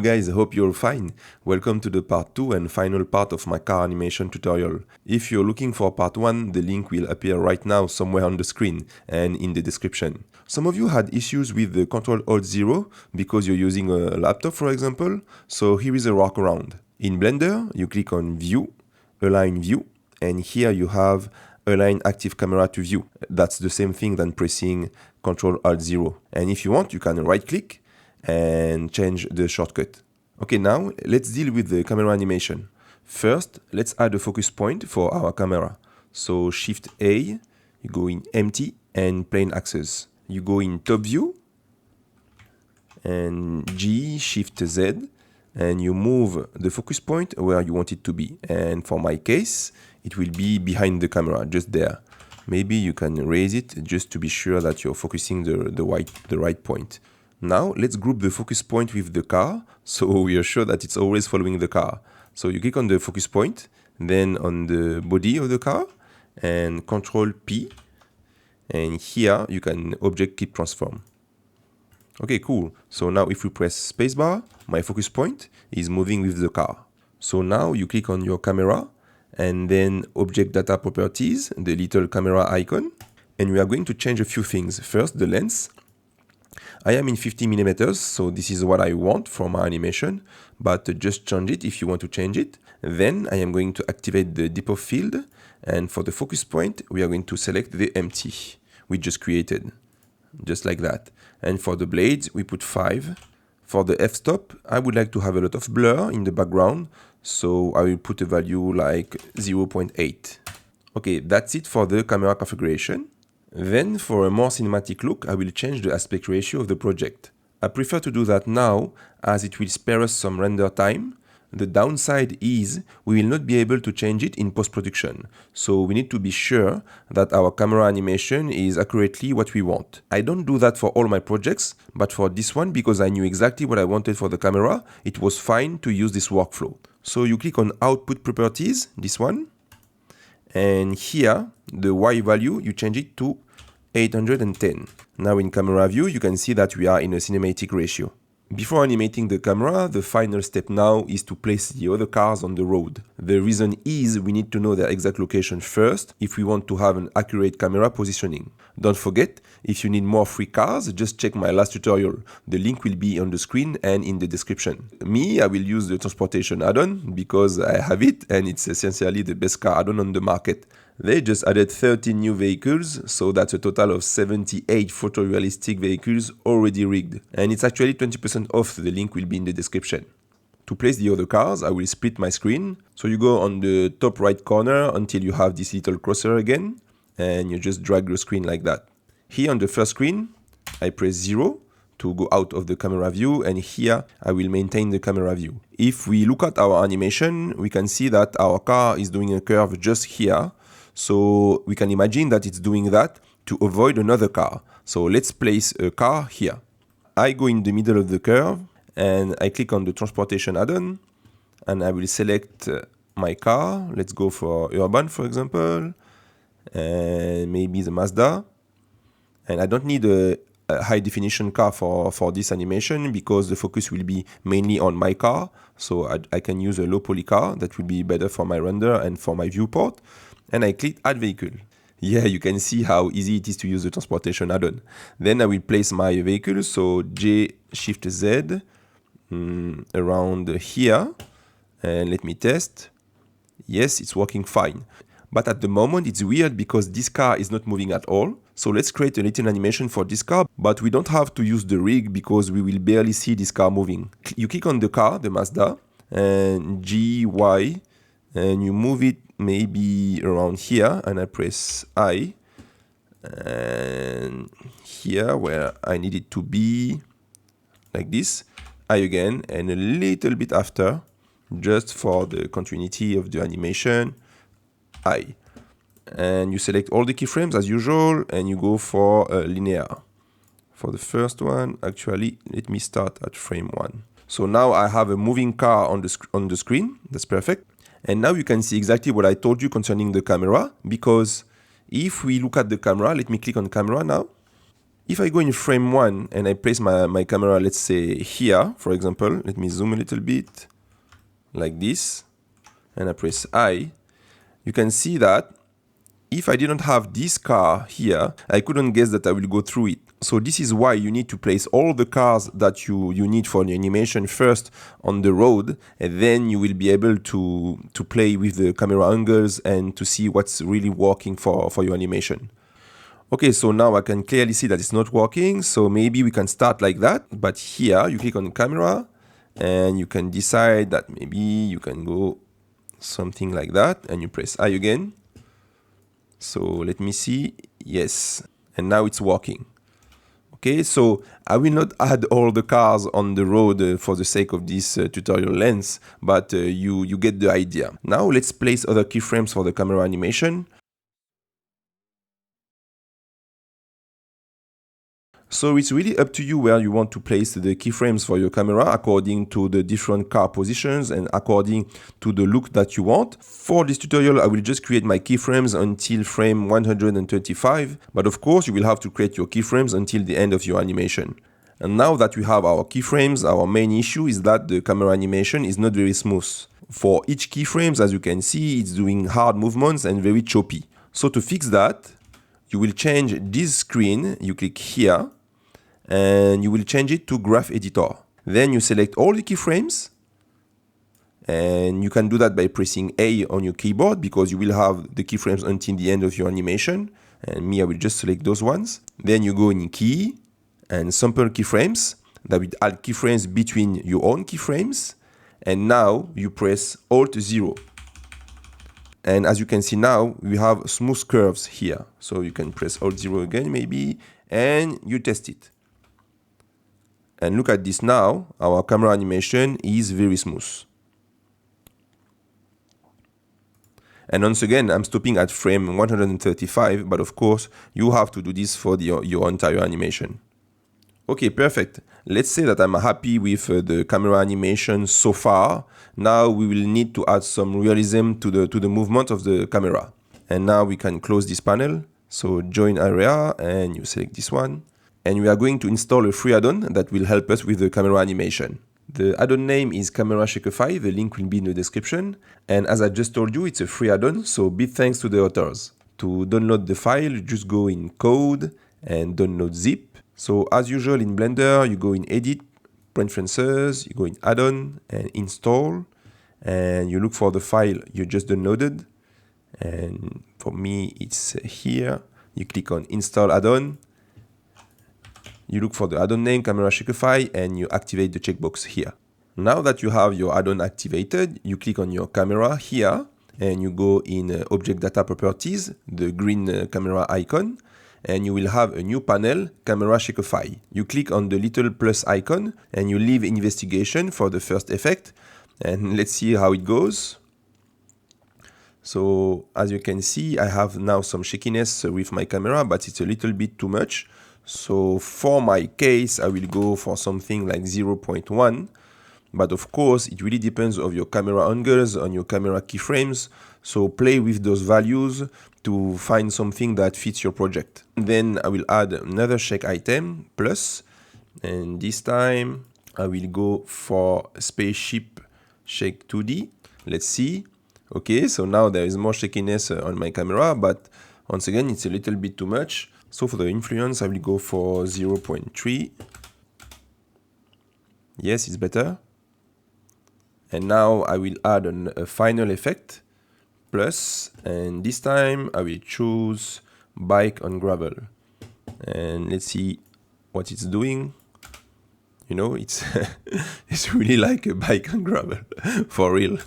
guys, hope you're fine. Welcome to the part 2 and final part of my car animation tutorial. If you're looking for part 1, the link will appear right now somewhere on the screen and in the description. Some of you had issues with the CTRL-Alt-0 because you're using a laptop, for example, so here is a workaround. In Blender, you click on View, Align View, and here you have Align Active Camera to View. That's the same thing than pressing CTRL-Alt-0. And if you want, you can right-click and change the shortcut. Okay, now let's deal with the camera animation. First, let's add a focus point for our camera. So Shift A, you go in Empty and Plane Axis. You go in Top View and G, Shift Z, and you move the focus point where you want it to be. And for my case, it will be behind the camera, just there. Maybe you can raise it just to be sure that you're focusing the right point. Now, let's group the focus point with the car, so we are sure that it's always following the car. So you click on the focus point, then on the body of the car, and Ctrl P, and here you can object keep transform. Okay, cool. So now if we press spacebar, my focus point is moving with the car. So now you click on your camera, and then object data properties, the little camera icon, and we are going to change a few things. First, the lens. I am in 50mm, so this is what I want for my animation, but just change it if you want to change it. Then I am going to activate the depth of field, and for the focus point, we are going to select the empty we just created, just like that. And for the blades, we put 5. For the f-stop, I would like to have a lot of blur in the background, so I will put a value like 0.8. Okay, that's it for the camera configuration. Then, for a more cinematic look, I will change the aspect ratio of the project. I prefer to do that now, as it will spare us some render time. The downside is we will not be able to change it in post-production, so we need to be sure that our camera animation is accurately what we want. I don't do that for all my projects, but for this one, because I knew exactly what I wanted for the camera, it was fine to use this workflow. So you click on Output Properties, this one, and here, the Y value, you change it to 810. Now in camera view, you can see that we are in a cinematic ratio. Before animating the camera, the final step now is to place the other cars on the road. The reason is we need to know their exact location first if we want to have an accurate camera positioning. Don't forget, if you need more free cars, just check my last tutorial. The link will be on the screen and in the description. Me, I will use the transportation add-on because I have it and it's essentially the best car add-on on the market. They just added 13 new vehicles, so that's a total of 78 photorealistic vehicles already rigged. And it's actually 20% off, the link will be in the description. To place the other cars, I will split my screen. So you go on the top right corner until you have this little cursor again, and you just drag your screen like that. Here on the first screen, I press 0 to go out of the camera view, and here I will maintain the camera view. If we look at our animation, we can see that our car is doing a curve just here. So we can imagine that it's doing that to avoid another car. So let's place a car here. I go in the middle of the curve and I click on the transportation add-on and I will select my car. Let's go for urban, for example, and maybe the Mazda. And I don't need a high definition car for this animation because the focus will be mainly on my car. So I can use a low poly car that will be better for my render and for my viewport. And I click Add Vehicle. Yeah, you can see how easy it is to use the transportation add-on. Then I will place my vehicle, so J, Shift Z, around here. And let me test. Yes, it's working fine. But at the moment, it's weird because this car is not moving at all. So let's create a little animation for this car, but we don't have to use the rig because we will barely see this car moving. You click on the car, the Mazda, and G, Y, and you move it maybe around here, and I press I, and here where I need it to be, like this, I again, and a little bit after, just for the continuity of the animation, I. And you select all the keyframes as usual, and you go for linear. For the first one, actually, let me start at frame 1. So now I have a moving car on the screen, that's perfect. And now you can see exactly what I told you concerning the camera, because if we look at the camera, let me click on camera now. If I go in frame 1 and I place my camera, let's say here, for example, let me zoom a little bit, like this, and I press I, you can see that if I didn't have this car here, I couldn't guess that I will go through it. So this is why you need to place all the cars that you need for the animation first on the road, and then you will be able to play with the camera angles and to see what's really working for your animation. Okay, so now I can clearly see that it's not working, so maybe we can start like that. But here, you click on camera, and you can decide that maybe you can go something like that, and you press I again. So let me see, yes, and now it's working. Okay, so I will not add all the cars on the road for the sake of this tutorial length, but you get the idea. Now let's place other keyframes for the camera animation. So it's really up to you where you want to place the keyframes for your camera according to the different car positions and according to the look that you want. For this tutorial, I will just create my keyframes until frame 125, but of course you will have to create your keyframes until the end of your animation. And now that we have our keyframes, our main issue is that the camera animation is not very smooth. For each keyframes, as you can see, it's doing hard movements and very choppy. So to fix that, you will change this screen, you click here, and you will change it to Graph Editor. Then you select all the keyframes, and you can do that by pressing A on your keyboard because you will have the keyframes until the end of your animation. And me, I will just select those ones. Then you go in Key and Sample Keyframes. That will add keyframes between your own keyframes. And now you press Alt 0. And as you can see now, we have smooth curves here. So you can press Alt 0 again maybe, and you test it. And look at this now, our camera animation is very smooth. And once again, I'm stopping at frame 135, but of course, you have to do this for your entire animation. Okay, perfect. Let's say that I'm happy with the camera animation so far. Now we will need to add some realism to the movement of the camera. And now we can close this panel. So join area, and you select this one. And we are going to install a free add-on that will help us with the camera animation. The add-on name is Camera Shakeify, the link will be in the description. And as I just told you, it's a free add-on, so big thanks to the authors. To download the file, just go in Code and download zip. So as usual in Blender, you go in Edit, Preferences, you go in Add-on and Install. And you look for the file you just downloaded. And for me, it's here. You click on Install Add-on. You look for the add-on name, Camera Shakeify, and you activate the checkbox here. Now that you have your add-on activated, you click on your camera here, and you go in Object Data Properties, the green camera icon, and you will have a new panel, Camera Shakeify. You click on the little plus icon, and you leave Investigation for the first effect, and let's see how it goes. So, as you can see, I have now some shakiness with my camera, but it's a little bit too much. So for my case, I will go for something like 0.1. But of course, it really depends on your camera angles, on your camera keyframes. So play with those values to find something that fits your project. Then I will add another shake item, plus. And this time, I will go for Spaceship Shake 2D. Let's see. Okay, so now there is more shakiness on my camera, but once again, it's a little bit too much. So for the influence, I will go for 0.3. Yes, it's better. And now I will add a final effect, plus, and this time I will choose Bike on Gravel. And let's see what it's doing. You know, it's it's really like a bike on gravel, for real.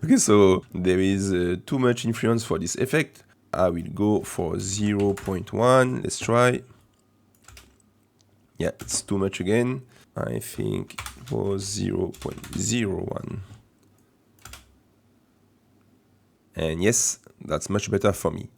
Okay, so there is too much influence for this effect. I will go for 0.1. Let's try. Yeah, it's too much again. I think it was 0.01. And yes, that's much better for me.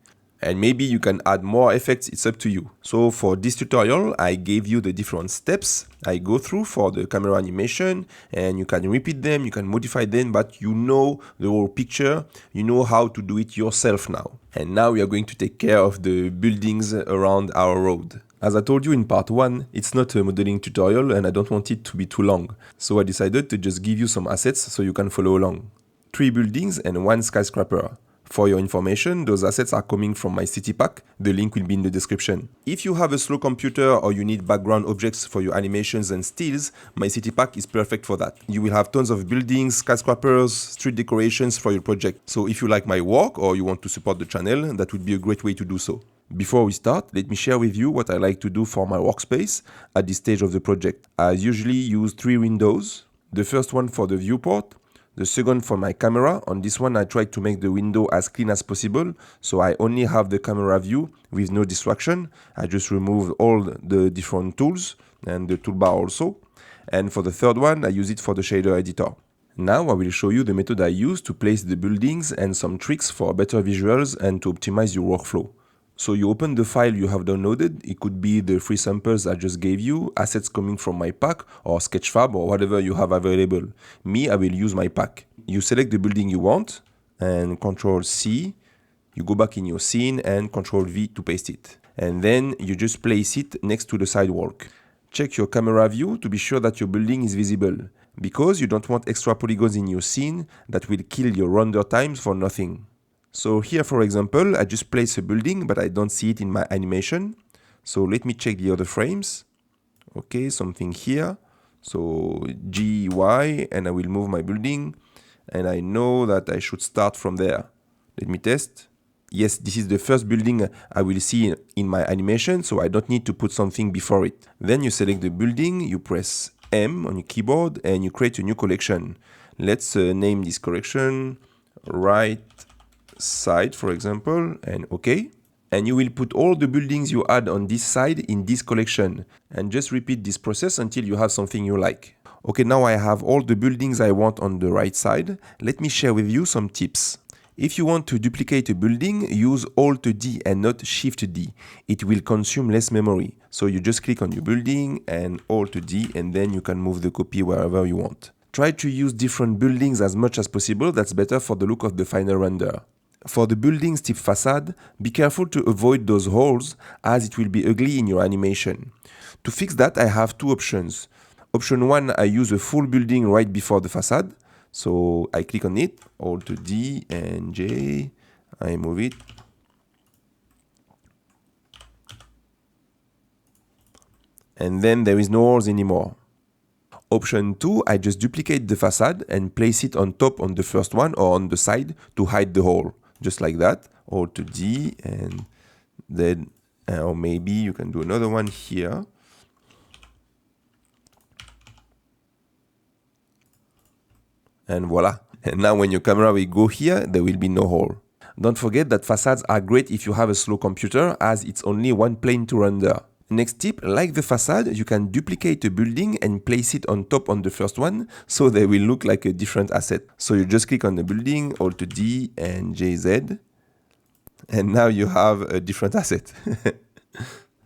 And maybe you can add more effects, it's up to you. So for this tutorial, I gave you the different steps I go through for the camera animation, and you can repeat them, you can modify them, but you know the whole picture, you know how to do it yourself now. And now we are going to take care of the buildings around our road. As I told you in part 1, it's not a modeling tutorial and I don't want it to be too long. So I decided to just give you some assets so you can follow along. 3 buildings and 1 skyscraper. For your information, those assets are coming from my city pack. The link will be in the description. If you have a slow computer or you need background objects for your animations and stills, my city pack is perfect for that. You will have tons of buildings, skyscrapers, street decorations for your project. So if you like my work or you want to support the channel, that would be a great way to do so. Before we start, let me share with you what I like to do for my workspace at this stage of the project. I usually use 3 windows. The first one for the viewport, the second for my camera. On this one I try to make the window as clean as possible, so I only have the camera view with no distraction. I just remove all the different tools and the toolbar also. And for the third one I use it for the shader editor. Now I will show you the method I use to place the buildings and some tricks for better visuals and to optimize your workflow. So you open the file you have downloaded. It could be the free samples I just gave you, assets coming from my pack, or Sketchfab, or whatever you have available. Me, I will use my pack. You select the building you want, and Ctrl C. You go back in your scene, and Ctrl V to paste it. And then you just place it next to the sidewalk. Check your camera view to be sure that your building is visible, because you don't want extra polygons in your scene that will kill your render times for nothing. So here, for example, I just place a building, but I don't see it in my animation. So let me check the other frames. Okay, something here. So G, Y, and I will move my building. And I know that I should start from there. Let me test. Yes, this is the first building I will see in my animation, so I don't need to put something before it. Then you select the building, you press M on your keyboard, and you create a new collection. Let's name this collection right side, for example, and OK. And you will put all the buildings you add on this side in this collection, and just repeat this process until you have something you like. Okay, now I have all the buildings I want on the right side. Let me share with you some tips. If you want to duplicate a building, use Alt-D and not Shift-D. It will consume less memory. So you just click on your building and Alt-D, and then you can move the copy wherever you want. Try to use different buildings as much as possible. That's better for the look of the final render. For the building's tip facade, be careful to avoid those holes, as it will be ugly in your animation. To fix that, I have 2 options. Option 1, I use a full building right before the facade. So I click on it, Alt-D and J, I move it. And then there is no holes anymore. Option 2, I just duplicate the facade and place it on top on the first one or on the side to hide the hole. Just like that, Alt-D, and then, or maybe you can do another one here. And voila. And now when your camera will go here, there will be no hole. Don't forget that facades are great if you have a slow computer, as it's only one plane to render. Next tip, like the facade, you can duplicate a building and place it on top on the first one, so they will look like a different asset. So you just click on the building, Alt-D and JZ, and now you have a different asset.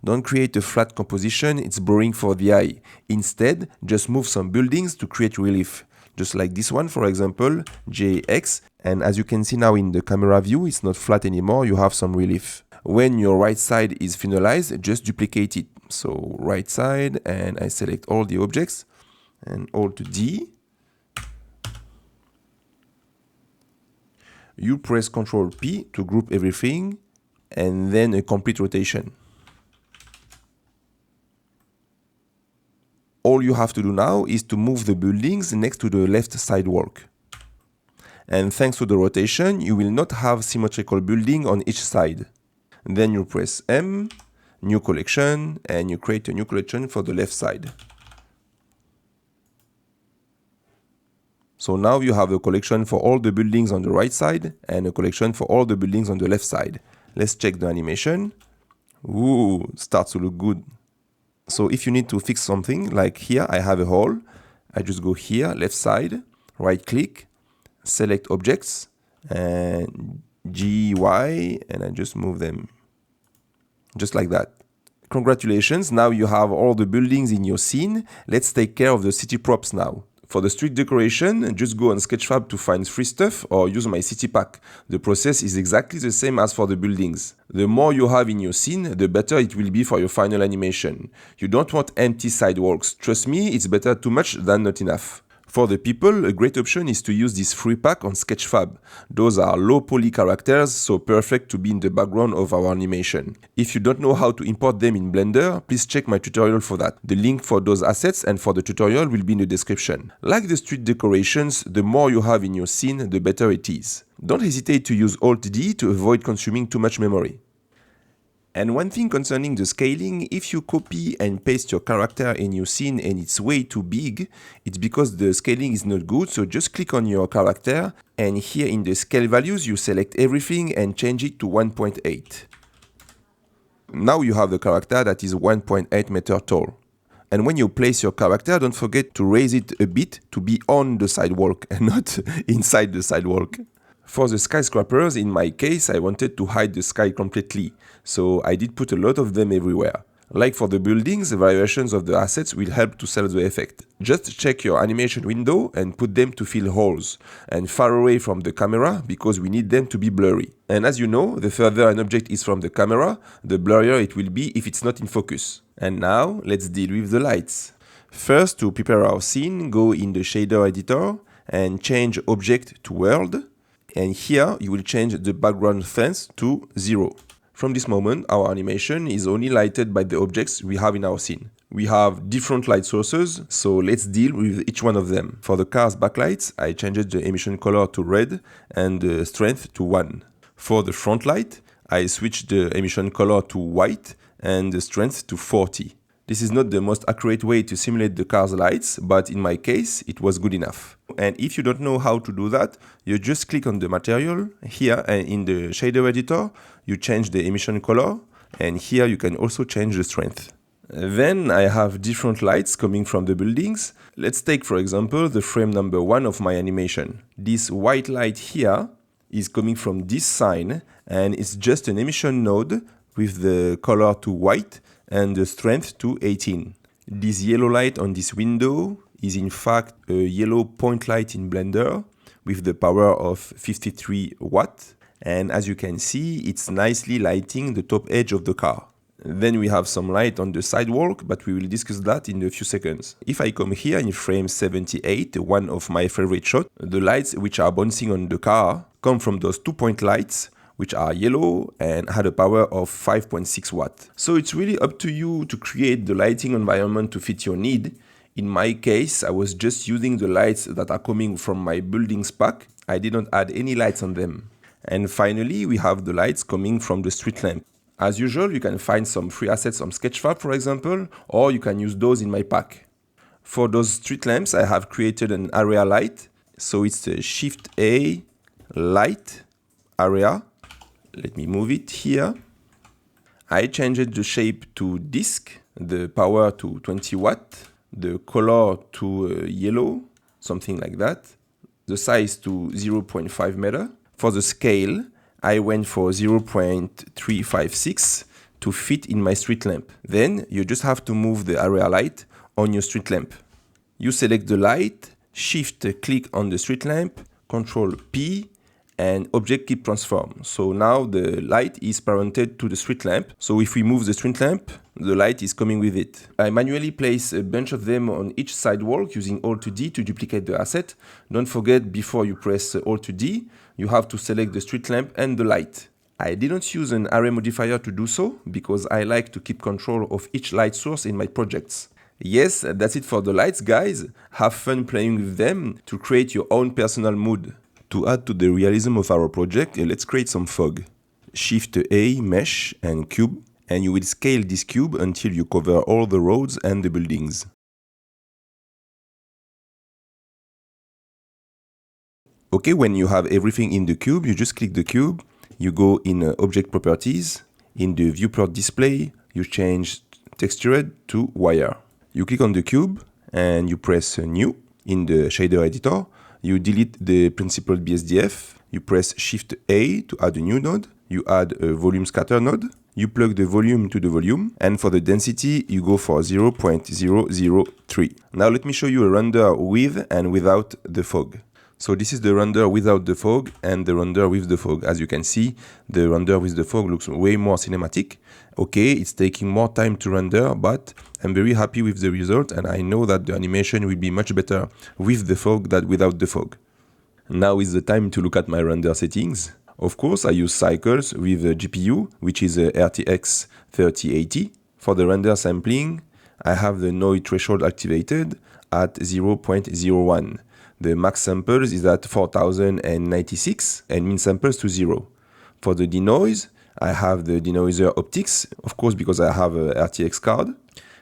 Don't create a flat composition, it's boring for the eye. Instead, just move some buildings to create relief. Just like this one, for example, JX, and as you can see now in the camera view, it's not flat anymore, you have some relief. When your right side is finalized, just duplicate it. So right side, and I select all the objects, and Alt-D. You press Ctrl P to group everything, and then a complete rotation. All you have to do now is to move the buildings next to the left sidewalk. And thanks to the rotation, you will not have symmetrical building on each side. Then you press M, new collection, and you create a new collection for the left side. So now you have a collection for all the buildings on the right side and a collection for all the buildings on the left side. Let's check the animation. Ooh, starts to look good. So if you need to fix something, like here I have a hole, I just go here, left side, right click, select objects, and GY, and I just move them just like that. Congratulations, now you have all the buildings in your scene. Let's take care of the city props now. For the street decoration, just go on Sketchfab to find free stuff or use my city pack. The process is exactly the same as for the buildings. The more you have in your scene, the better it will be for your final animation. You don't want empty sidewalks. Trust me, it's better too much than not enough. For the people, a great option is to use this free pack on Sketchfab. Those are low poly characters, so perfect to be in the background of our animation. If you don't know how to import them in Blender, please check my tutorial for that. The link for those assets and for the tutorial will be in the description. Like the street decorations, the more you have in your scene, the better it is. Don't hesitate to use Alt-D to avoid consuming too much memory. And one thing concerning the scaling, if you copy and paste your character in your scene and it's way too big, it's because the scaling is not good, so just click on your character and here in the scale values you select everything and change it to 1.8. Now you have the character that is 1.8 meter tall. And when you place your character, don't forget to raise it a bit to be on the sidewalk and not inside the sidewalk. For the skyscrapers, in my case, I wanted to hide the sky completely, so I did put a lot of them everywhere. Like for the buildings, variations of the assets will help to sell the effect. Just check your animation window and put them to fill holes, and far away from the camera because we need them to be blurry. And as you know, the further an object is from the camera, the blurrier it will be if it's not in focus. And now, let's deal with the lights. First, to prepare our scene, go in the shader editor and change object to world. And here you will change the background fence to 0. From this moment, our animation is only lighted by the objects we have in our scene. We have different light sources, so let's deal with each one of them. For the car's backlights, I changed the emission color to red and the strength to 1. For the front light, I switched the emission color to white and the strength to 40. This is not the most accurate way to simulate the car's lights, but in my case, it was good enough. And if you don't know how to do that, you just click on the material. Here in the shader editor, you change the emission color, and here you can also change the strength. Then I have different lights coming from the buildings. Let's take, for example, the frame number 1 of my animation. This white light here is coming from this sign, and it's just an emission node with the color to white and the strength to 18. This yellow light on this window is in fact a yellow point light in Blender with the power of 53 watts. And as you can see, it's nicely lighting the top edge of the car. Then we have some light on the sidewalk, but we will discuss that in a few seconds. If I come here in frame 78, one of my favorite shots, the lights which are bouncing on the car come from those 2-point lights, which are yellow and had a power of 5.6 watts. So it's really up to you to create the lighting environment to fit your need. In my case, I was just using the lights that are coming from my buildings pack. I didn't add any lights on them. And finally, we have the lights coming from the street lamp. As usual, you can find some free assets on Sketchfab, for example, or you can use those in my pack. For those street lamps, I have created an area light. So it's the Shift A light area. Let me move it here. I changed the shape to disc, the power to 20 watt, the color to yellow, something like that, the size to 0.5 meter. For the scale, I went for 0.356 to fit in my street lamp. Then you just have to move the area light on your street lamp. You select the light, shift click on the street lamp, Ctrl P, and object keep transform. So now the light is parented to the street lamp. So if we move the street lamp, the light is coming with it. I manually place a bunch of them on each sidewalk using Alt-D to duplicate the asset. Don't forget, before you press Alt-D, you have to select the street lamp and the light. I didn't use an array modifier to do so because I like to keep control of each light source in my projects. Yes, that's it for the lights, guys. Have fun playing with them to create your own personal mood. To add to the realism of our project, let's create some fog. Shift A, Mesh and Cube, and you will scale this cube until you cover all the roads and the buildings. Okay, when you have everything in the cube, you just click the cube, you go in Object Properties, in the Viewport Display, you change Textured to Wire. You click on the cube and you press New in the shader editor. You delete the principled BSDF, you press Shift A to add a new node, you add a volume scatter node, you plug the volume to the volume, and for the density, you go for 0.003. Now let me show you a render with and without the fog. So this is the render without the fog and the render with the fog. As you can see, the render with the fog looks way more cinematic. Okay, it's taking more time to render, but I'm very happy with the result, and I know that the animation will be much better with the fog than without the fog. Now is the time to look at my render settings. Of course, I use cycles with the GPU, which is a RTX 3080. For the render sampling, I have the noise threshold activated at 0.01. The max samples is at 4096 and min samples to 0. For the denoise, I have the denoiser optics, of course because I have a RTX card,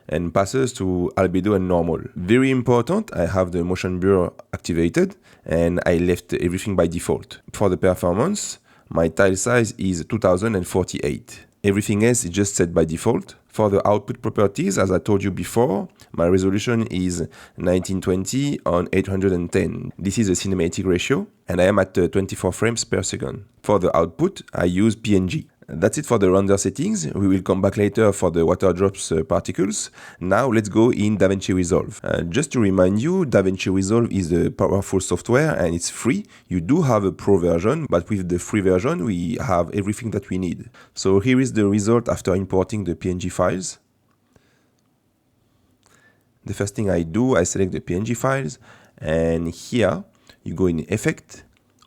and passes to albedo and normal. Very important, I have the motion blur activated and I left everything by default. For the performance, my tile size is 2048. Everything else is just set by default. For the output properties, as I told you before, my resolution is 1920 on 810. This is a cinematic ratio, and I am at 24 frames per second. For the output, I use PNG. That's it for the render settings. We will come back later for the water drops particles. Now let's go in Davinci Resolve. Just to remind you, Davinci Resolve is a powerful software and it's free. You do have a pro version, but with the free version, we have everything that we need. So here is the result after importing the PNG files. The first thing I do, I select the PNG files, and here you go in Effect,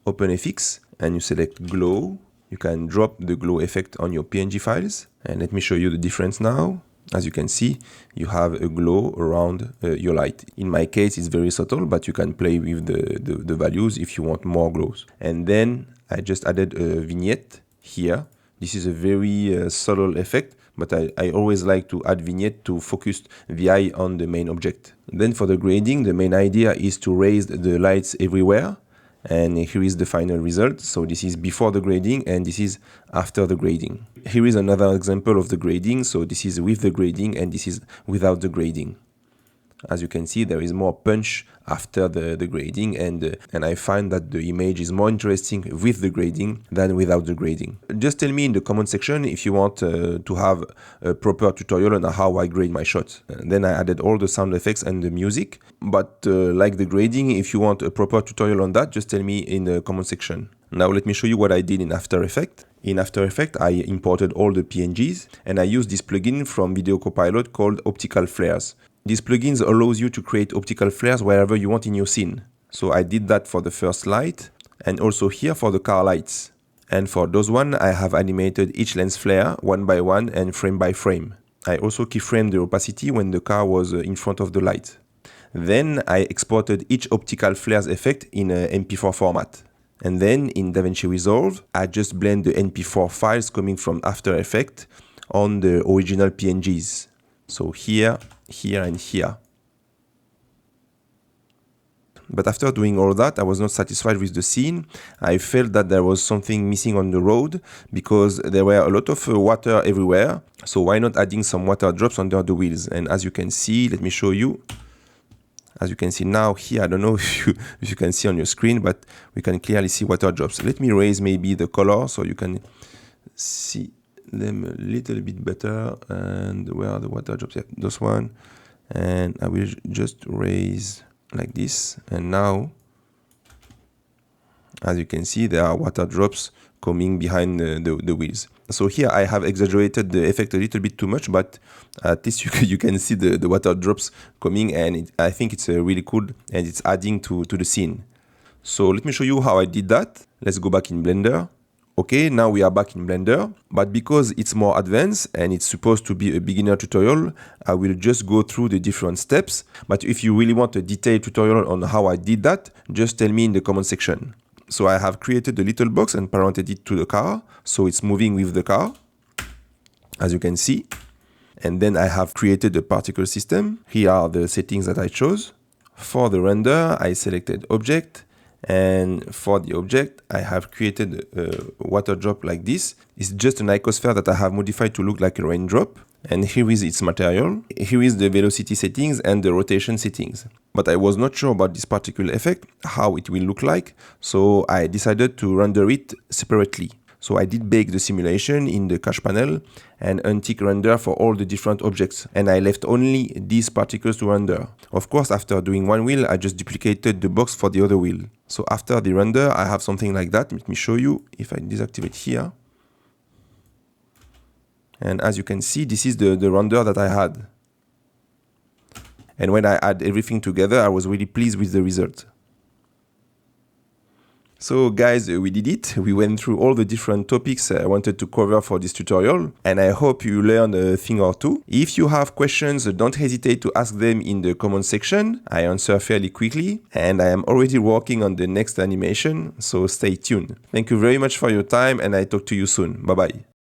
Open FX, and you select Glow. You can drop the glow effect on your PNG files. And let me show you the difference now. As you can see, you have a glow around your light. In my case, it's very subtle, but you can play with the values if you want more glows. And then I just added a vignette here. This is a very subtle effect, but I always like to add vignette to focus the eye on the main object. Then for the grading, the main idea is to raise the lights everywhere. And here is the final result. So this is before the grading and this is after the grading. Here is another example of the grading. So this is with the grading and this is without the grading. As you can see, there is more punch after the grading, and I find that the image is more interesting with the grading than without the grading. Just tell me in the comment section if you want to have a proper tutorial on how I grade my shots. Then I added all the sound effects and the music, but like the grading, if you want a proper tutorial on that, just tell me in the comment section. Now let me show you what I did in After Effects. In After Effects, I imported all the PNGs, and I used this plugin from Video Copilot called Optical Flares. This plugin allows you to create optical flares wherever you want in your scene. So I did that for the first light and also here for the car lights. And for those one, I have animated each lens flare one by one and frame by frame. I also keyframed the opacity when the car was in front of the light. Then I exported each optical flares effect in a MP4 format. And then in Davinci Resolve, I just blend the MP4 files coming from After Effects on the original PNGs. So here, here and here. But after doing all that, I was not satisfied with the scene. I felt that there was something missing on the road because there were a lot of water everywhere. So why not adding some water drops under the wheels? And as you can see, let me show you. As you can see now here, I don't know if you can see on your screen, but we can clearly see water drops. Let me raise maybe the color so you can see them a little bit better. And where are the water drops? Yeah, this one. And I will just raise like this. And now, as you can see, there are water drops coming behind the wheels. So here I have exaggerated the effect a little bit too much, but at least you can see the water drops coming, and I think it's really cool and it's adding to the scene. So let me show you how I did that. Let's go back in Blender. Okay, now we are back in Blender, but because it's more advanced and it's supposed to be a beginner tutorial, I will just go through the different steps. But if you really want a detailed tutorial on how I did that, just tell me in the comment section. So I have created a little box and parented it to the car, so it's moving with the car, as you can see. And then I have created a particle system. Here are the settings that I chose. For the render, I selected object. And for the object, I have created a water drop like this. It's just an icosphere that I have modified to look like a raindrop. And here is its material. Here is the velocity settings and the rotation settings. But I was not sure about this particle effect, how it will look like. So I decided to render it separately. So I did bake the simulation in the cache panel and untick render for all the different objects. And I left only these particles to render. Of course, after doing one wheel, I just duplicated the box for the other wheel. So after the render, I have something like that. Let me show you if I deactivate here. And as you can see, this is the render that I had. And when I add everything together, I was really pleased with the result. So guys, we did it. We went through all the different topics I wanted to cover for this tutorial, and I hope you learned a thing or two. If you have questions, don't hesitate to ask them in the comment section. I answer fairly quickly, and I am already working on the next animation, so stay tuned. Thank you very much for your time, and I talk to you soon. Bye bye.